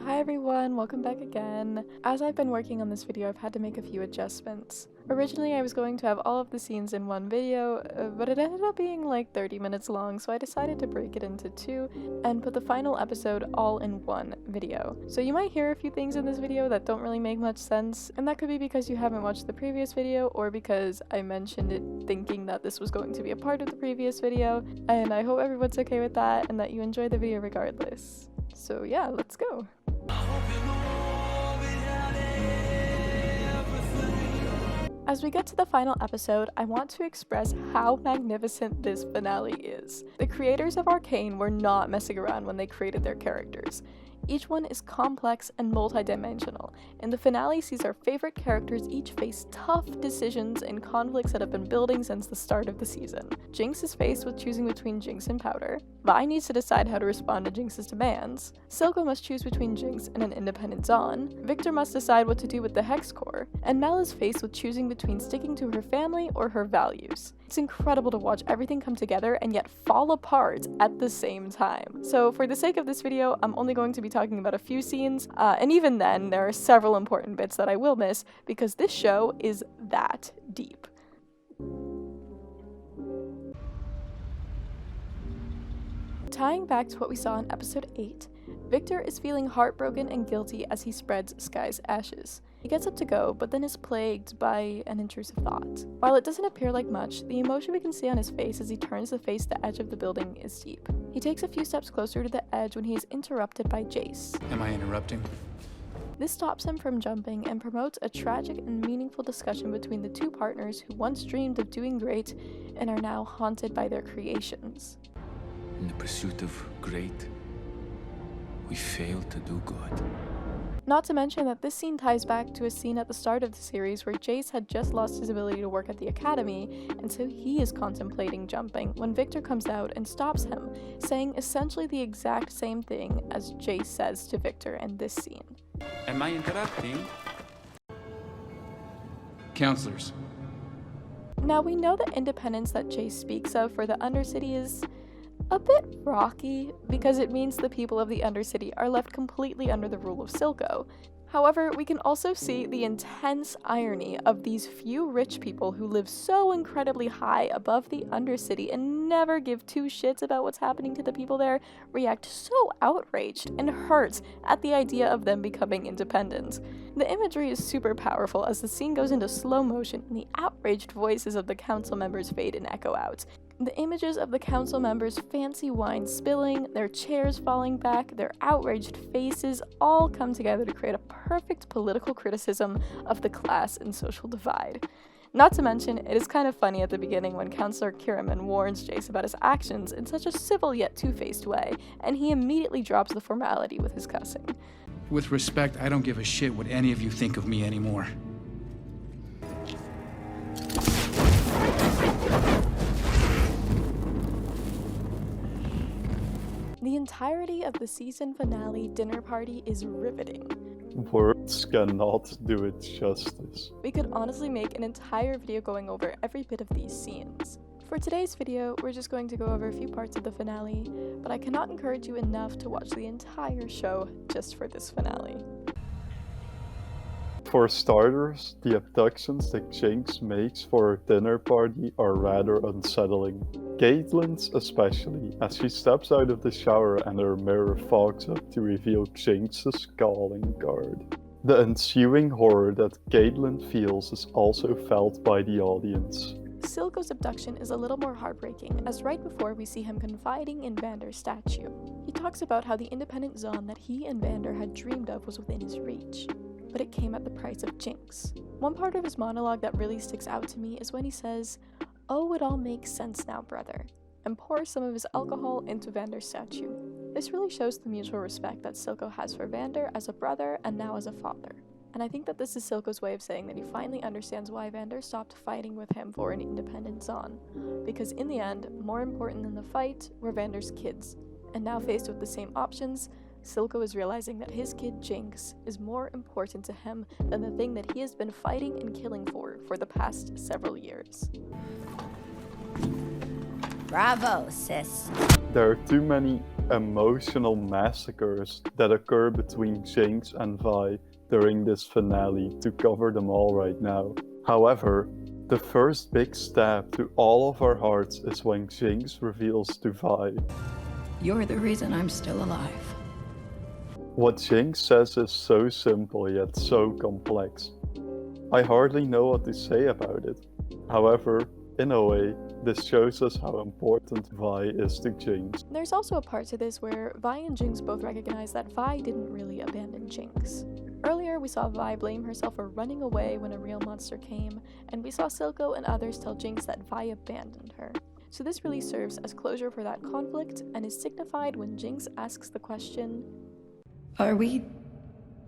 Hi everyone, welcome back again. As I've been working on this video, I've had to make a few adjustments. Originally I was going to have all of the scenes in one video, but it ended up being like 30 minutes long, so I decided to break it into two and put the final episode all in one video. So you might hear a few things in this video that don't really make much sense, and that could be because you haven't watched the previous video or because I mentioned it thinking that this was going to be a part of the previous video, and I hope everyone's okay with that and that you enjoy the video regardless. So yeah, let's go. As we get to the final episode, I want to express how magnificent this finale is. The creators of Arcane were not messing around when they created their characters. Each one is complex and multi-dimensional, and the finale sees our favorite characters each face tough decisions and conflicts that have been building since the start of the season. Jinx is faced with choosing between Jinx and Powder. Vi needs to decide how to respond to Jinx's demands. Silco must choose between Jinx and an independent Zaun. Victor must decide what to do with the Hex Core. And Mel is faced with choosing between sticking to her family or her values. It's incredible to watch everything come together and yet fall apart at the same time. So for the sake of this video, I'm only going to be talking about a few scenes, and even then, there are several important bits that I will miss because this show is that deep. Tying back to what we saw in episode 8, Victor is feeling heartbroken and guilty as he spreads Sky's ashes. He gets up to go, but then is plagued by an intrusive thought. While it doesn't appear like much, the emotion we can see on his face as he turns to face the edge of the building is deep. He takes a few steps closer to the edge when he is interrupted by Jace. Am I interrupting? This stops him from jumping and promotes a tragic and meaningful discussion between the two partners who once dreamed of doing great and are now haunted by their creations. In the pursuit of great, we fail to do good. Not to mention that this scene ties back to a scene at the start of the series where Jace had just lost his ability to work at the academy, and so he is contemplating jumping when Victor comes out and stops him, saying essentially the exact same thing as Jace says to Victor in this scene. Am I interrupting? Counselors. Now we know the independence that Jace speaks of for the Undercity is a bit rocky, because it means the people of the Undercity are left completely under the rule of Silco. However, we can also see the intense irony of these few rich people who live so incredibly high above the Undercity and never give two shits about what's happening to the people there, react so outraged and hurt at the idea of them becoming independent. The imagery is super powerful as the scene goes into slow motion and the outraged voices of the council members fade and echo out. The images of the council members' fancy wine spilling, their chairs falling back, their outraged faces all come together to create a perfect political criticism of the class and social divide. Not to mention, it is kind of funny at the beginning when Counselor Kiraman warns Jace about his actions in such a civil yet two-faced way, and he immediately drops the formality with his cussing. With respect, I don't give a shit what any of you think of me anymore. The entirety of the season finale dinner party is riveting. Words cannot do it justice. We could honestly make an entire video going over every bit of these scenes. For today's video, we're just going to go over a few parts of the finale, but I cannot encourage you enough to watch the entire show just for this finale. For starters, the abductions that Jinx makes for her dinner party are rather unsettling. Caitlyn's especially, as she steps out of the shower and her mirror fogs up to reveal Jinx's calling card. The ensuing horror that Caitlyn feels is also felt by the audience. Silco's abduction is a little more heartbreaking, as right before we see him confiding in Vander's statue. He talks about how the independent Zaun that he and Vander had dreamed of was within his reach, but it came at the price of Jinx. One part of his monologue that really sticks out to me is when he says, "Oh, it all makes sense now, brother," and pours some of his alcohol into Vander's statue. This really shows the mutual respect that Silco has for Vander as a brother and now as a father. And I think that this is Silco's way of saying that he finally understands why Vander stopped fighting with him for an independent Zaun. Because in the end, more important than the fight were Vander's kids. And now faced with the same options, Silco is realizing that his kid Jinx is more important to him than the thing that he has been fighting and killing for the past several years. Bravo, sis. There are too many emotional massacres that occur between Jinx and Vi during this finale to cover them all right now. However, the first big stab to all of our hearts is when Jinx reveals to Vi. You're the reason I'm still alive. What Jinx says is so simple yet so complex. I hardly know what to say about it. However, in a way, this shows us how important Vi is to Jinx. There's also a part to this where Vi and Jinx both recognize that Vi didn't really abandon Jinx. Earlier, we saw Vi blame herself for running away when a real monster came, and we saw Silco and others tell Jinx that Vi abandoned her. So this really serves as closure for that conflict, and is signified when Jinx asks the question, Are we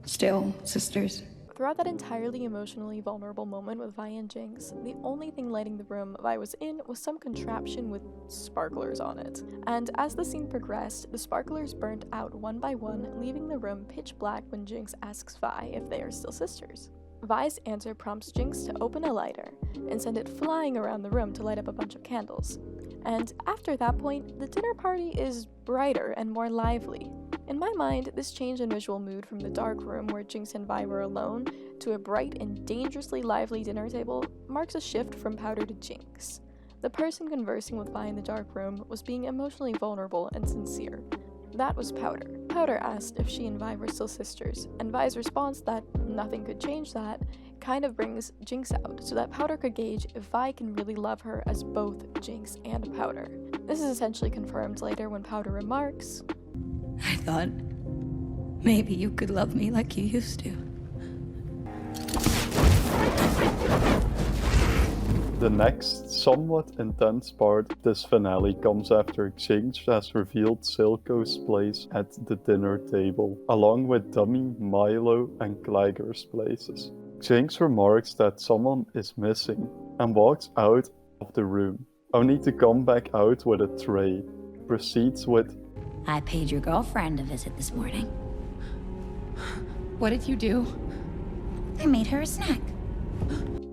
still sisters? throughout that entirely emotionally vulnerable moment with Vi and Jinx, the only thing lighting the room Vi was in was some contraption with sparklers on it. And as the scene progressed, the sparklers burnt out one by one, leaving the room pitch black when Jinx asks Vi if they are still sisters. Vi's answer prompts Jinx to open a lighter and send it flying around the room to light up a bunch of candles. And after that point, the dinner party is brighter and more lively. In my mind, this change in visual mood from the dark room where Jinx and Vi were alone to a bright and dangerously lively dinner table marks a shift from Powder to Jinx. The person conversing with Vi in the dark room was being emotionally vulnerable and sincere. That was Powder. Powder asked if she and Vi were still sisters, and Vi's response that nothing could change that kind of brings Jinx out, so that Powder could gauge if Vi can really love her as both Jinx and Powder. This is essentially confirmed later when Powder remarks, I thought maybe you could love me like you used to. The next, somewhat intense part of this finale comes after Jinx has revealed Silco's place at the dinner table, along with Dummy, Milo, and Gliger's places. Jinx remarks that someone is missing and walks out of the room, only to come back out with a tray. Proceeds with, I paid your girlfriend a visit this morning. What did you do? I made her a snack.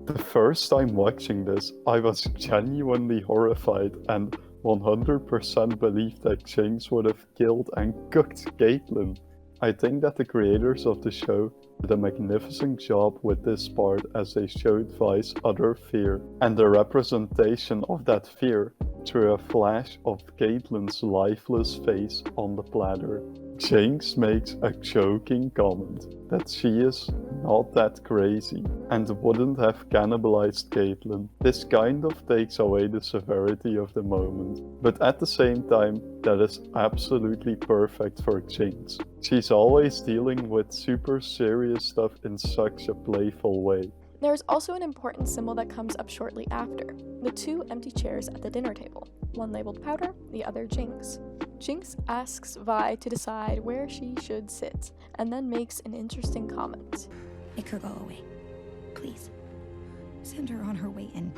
The first time watching this, I was genuinely horrified and 100% believed that Jinx would have killed and cooked Caitlyn. I think that the creators of the show did a magnificent job with this part as they showed Vi's utter fear and the representation of that fear through a flash of Caitlyn's lifeless face on the platter. Jinx makes a joking comment that she is not that crazy and wouldn't have cannibalized Caitlyn. This kind of takes away the severity of the moment, but at the same time, that is absolutely perfect for Jinx. She's always dealing with super serious stuff in such a playful way. There is also an important symbol that comes up shortly after, the two empty chairs at the dinner table, one labeled Powder, the other Jinx. Jinx asks Vi to decide where she should sit, and then makes an interesting comment. Make her go away. Please. Send her on her way in.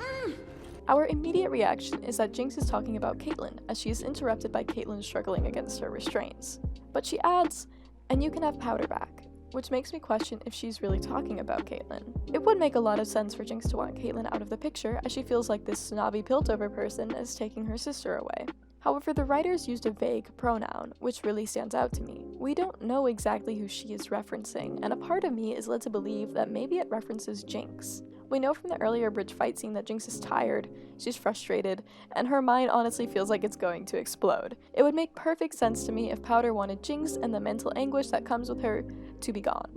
Our immediate reaction is that Jinx is talking about Caitlyn, as she is interrupted by Caitlyn struggling against her restraints. But she adds, and you can have Powder back, which makes me question if she's really talking about Caitlyn. It would make a lot of sense for Jinx to want Caitlyn out of the picture, as she feels like this snobby Piltover person is taking her sister away. However, the writers used a vague pronoun, which really stands out to me. We don't know exactly who she is referencing, and a part of me is led to believe that maybe it references Jinx. We know from the earlier bridge fight scene that Jinx is tired, she's frustrated, and her mind honestly feels like it's going to explode. It would make perfect sense to me if Powder wanted Jinx and the mental anguish that comes with her to be gone.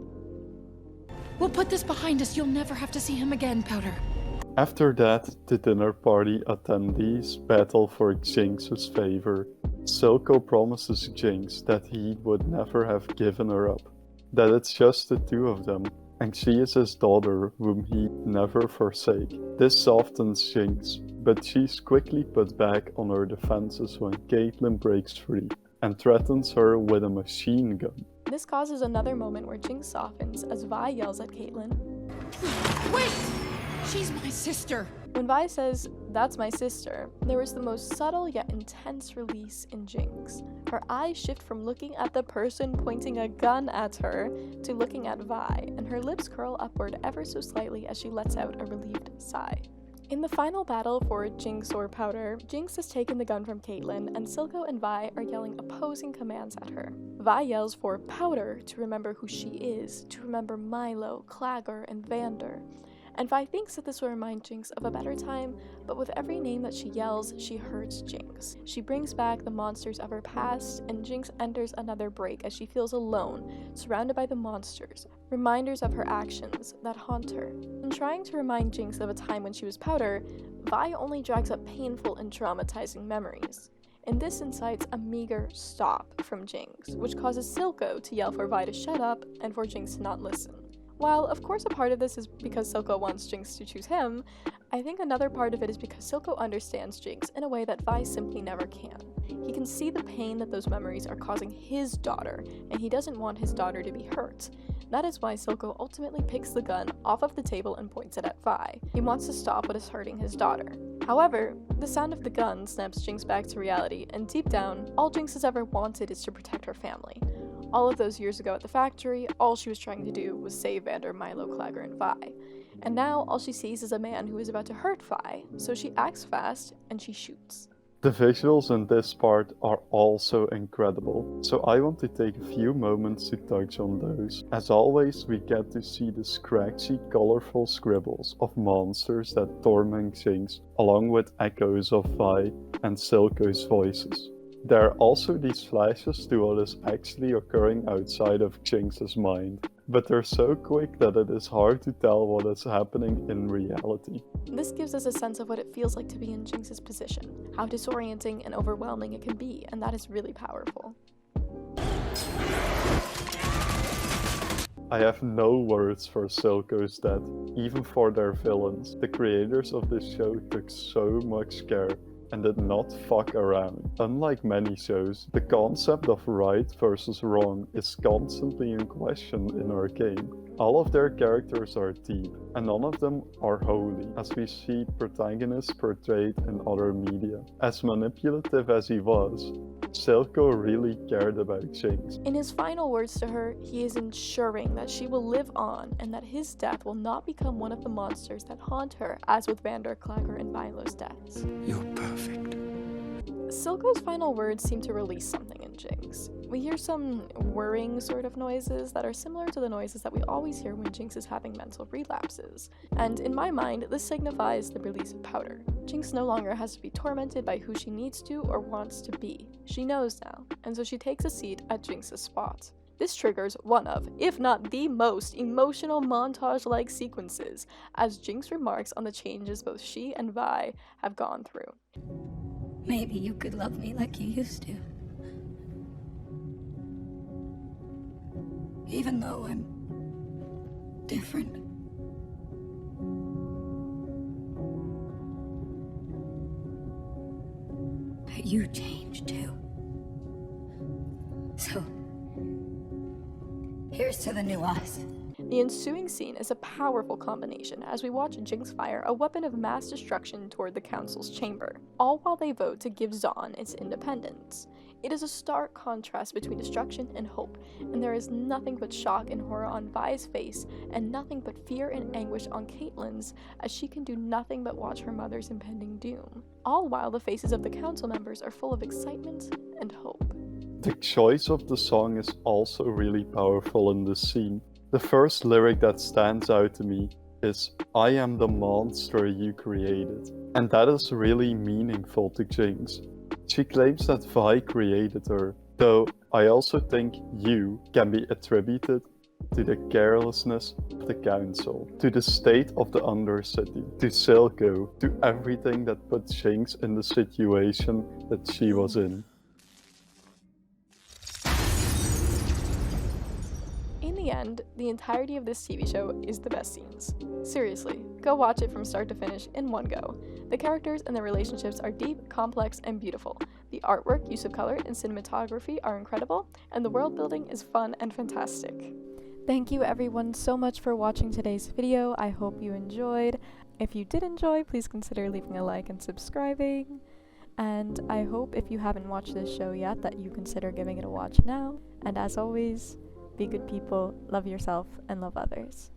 We'll put this behind us. You'll never have to see him again, Powder. After that, the dinner party attendees battle for Jinx's favor. Silco promises Jinx that he would never have given her up, that it's just the two of them, and she is his daughter whom he'd never forsake. This softens Jinx, but she's quickly put back on her defenses when Caitlyn breaks free and threatens her with a machine gun. This causes another moment where Jinx softens as Vi yells at Caitlyn. Wait! She's my sister! When Vi says, "That's my sister," there is the most subtle yet intense release in Jinx. Her eyes shift from looking at the person pointing a gun at her to looking at Vi, and her lips curl upward ever so slightly as she lets out a relieved sigh. In the final battle for Jinx or Powder, Jinx has taken the gun from Caitlyn, and Silco and Vi are yelling opposing commands at her. Vi yells for Powder to remember who she is, to remember Milo, Claggor, and Vander. And Vi thinks that this will remind Jinx of a better time, but with every name that she yells, she hurts Jinx. She brings back the monsters of her past, and Jinx enters another break as she feels alone, surrounded by the monsters, reminders of her actions that haunt her. In trying to remind Jinx of a time when she was Powder, Vi only drags up painful and traumatizing memories. And this incites a meager stop from Jinx, which causes Silco to yell for Vi to shut up and for Jinx to not listen. While, of course, a part of this is because Silco wants Jinx to choose him, I think another part of it is because Silco understands Jinx in a way that Vi simply never can. He can see the pain that those memories are causing his daughter, and he doesn't want his daughter to be hurt. That is why Silco ultimately picks the gun off of the table and points it at Vi. He wants to stop what is hurting his daughter. However, the sound of the gun snaps Jinx back to reality, and deep down, all Jinx has ever wanted is to protect her family. All of those years ago at the factory, all she was trying to do was save Vander, Milo, Claggor, and Vi. And now, all she sees is a man who is about to hurt Vi, so she acts fast, and she shoots. The visuals in this part are also incredible, so I want to take a few moments to touch on those. As always, we get to see the scratchy, colorful scribbles of monsters that torment Jinx, along with echoes of Vi and Silco's voices. There are also these flashes to what is actually occurring outside of Jinx's mind, but they're so quick that it is hard to tell what is happening in reality. This gives us a sense of what it feels like to be in Jinx's position, how disorienting and overwhelming it can be, and that is really powerful. I have no words for Silco's death, even for their villains. The creators of this show took so much care and did not fuck around. Unlike many shows, the concept of right versus wrong is constantly in question in Arcane. All of their characters are deep, and none of them are holy, as we see protagonists portrayed in other media. As manipulative as he was, Silco really cared about Jinx. In his final words to her, he is ensuring that she will live on and that his death will not become one of the monsters that haunt her, as with Vander, Claggor, and Milo's deaths. You're perfect. Silco's final words seem to release something in Jinx. We hear some whirring sort of noises that are similar to the noises that we always hear when Jinx is having mental relapses. And in my mind, this signifies the release of Powder. Jinx no longer has to be tormented by who she needs to or wants to be. She knows now, and so she takes a seat at Jinx's spot. This triggers one of, if not the most, emotional montage-like sequences, as Jinx remarks on the changes both she and Vi have gone through. Maybe you could love me like you used to. Even though I'm different. But you changed too. So, here's to the new us. The ensuing scene is a powerful combination as we watch Jinx fire a weapon of mass destruction toward the Council's chamber, all while they vote to give Zaun its independence. It is a stark contrast between destruction and hope, and there is nothing but shock and horror on Vi's face, and nothing but fear and anguish on Caitlyn's, as she can do nothing but watch her mother's impending doom, all while the faces of the council members are full of excitement and hope. The choice of the song is also really powerful in this scene. The first lyric that stands out to me is, "I am the monster you created." And that is really meaningful to Jinx. She claims that Vi created her, though I also think "you" can be attributed to the carelessness of the council, to the state of the Undercity, to Silco, to everything that put Jinx in the situation that she was in. In the end, the entirety of this TV show is the best scenes. Seriously, go watch it from start to finish in one go. The characters and the relationships are deep, complex, and beautiful. The artwork, use of color, and cinematography are incredible, and the world building is fun and fantastic. Thank you everyone so much for watching today's video. I hope you enjoyed. If you did enjoy, please consider leaving a like and subscribing. And I hope if you haven't watched this show yet that you consider giving it a watch now. And as always, be good people, love yourself, and love others.